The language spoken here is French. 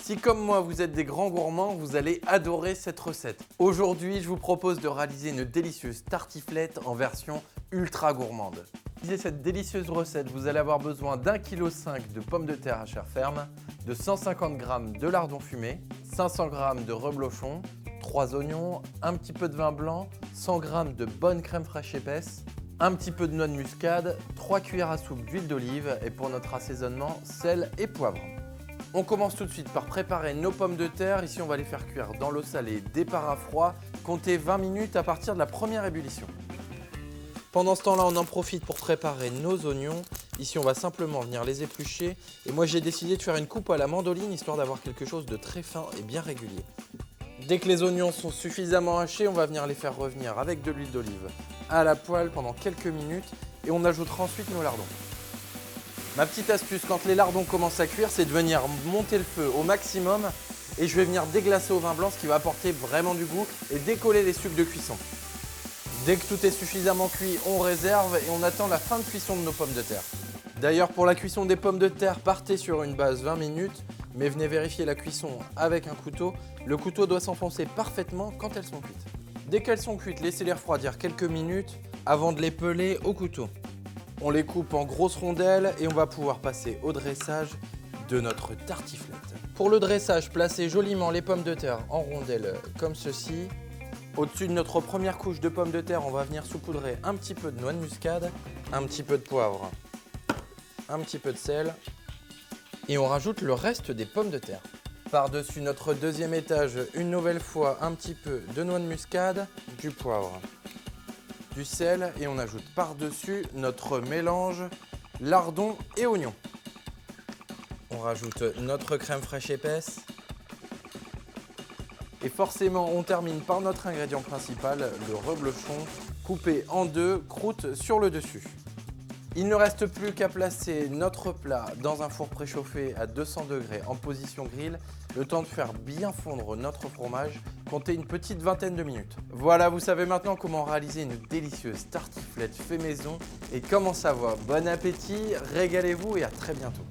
Si comme moi vous êtes des grands gourmands, vous allez adorer cette recette. Aujourd'hui, je vous propose de réaliser une délicieuse tartiflette en version ultra gourmande. Pour réaliser cette délicieuse recette, vous allez avoir besoin d'1,5 kg de pommes de terre à chair ferme, de 150 g de lardons fumés, 500 g de reblochon, 3 oignons, un petit peu de vin blanc, 100 g de bonne crème fraîche épaisse, un petit peu de noix de muscade, 3 cuillères à soupe d'huile d'olive et pour notre assaisonnement, sel et poivre. On commence tout de suite par préparer nos pommes de terre. Ici, on va les faire cuire dans l'eau salée, départ à froid, comptez 20 minutes à partir de la première ébullition. Pendant ce temps-là, on en profite pour préparer nos oignons. Ici, on va simplement venir les éplucher. Et moi, j'ai décidé de faire une coupe à la mandoline, histoire d'avoir quelque chose de très fin et bien régulier. Dès que les oignons sont suffisamment hachés, on va venir les faire revenir avec de l'huile d'olive à la poêle pendant quelques minutes. Et on ajoutera ensuite nos lardons. Ma petite astuce, quand les lardons commencent à cuire, c'est de venir monter le feu au maximum et je vais venir déglacer au vin blanc, ce qui va apporter vraiment du goût et décoller les sucs de cuisson. Dès que tout est suffisamment cuit, on réserve et on attend la fin de cuisson de nos pommes de terre. D'ailleurs, pour la cuisson des pommes de terre, partez sur une base 20 minutes, mais venez vérifier la cuisson avec un couteau. Le couteau doit s'enfoncer parfaitement quand elles sont cuites. Dès qu'elles sont cuites, laissez-les refroidir quelques minutes avant de les peler au couteau. On les coupe en grosses rondelles et on va pouvoir passer au dressage de notre tartiflette. Pour le dressage, placez joliment les pommes de terre en rondelles comme ceci. Au-dessus de notre première couche de pommes de terre, on va venir saupoudrer un petit peu de noix de muscade, un petit peu de poivre, un petit peu de sel et on rajoute le reste des pommes de terre. Par-dessus notre deuxième étage, une nouvelle fois un petit peu de noix de muscade, du poivre, du sel et on ajoute par-dessus notre mélange lardons et oignons. On rajoute notre crème fraîche épaisse et forcément on termine par notre ingrédient principal, le reblochon coupé en deux, croûte sur le dessus. Il ne reste plus qu'à placer notre plat dans un four préchauffé à 200 degrés en position grill, le temps de faire bien fondre notre fromage, comptez une petite vingtaine de minutes. Voilà, vous savez maintenant comment réaliser une délicieuse tartiflette fait maison et comment ça va. Bon appétit, régalez-vous et à très bientôt.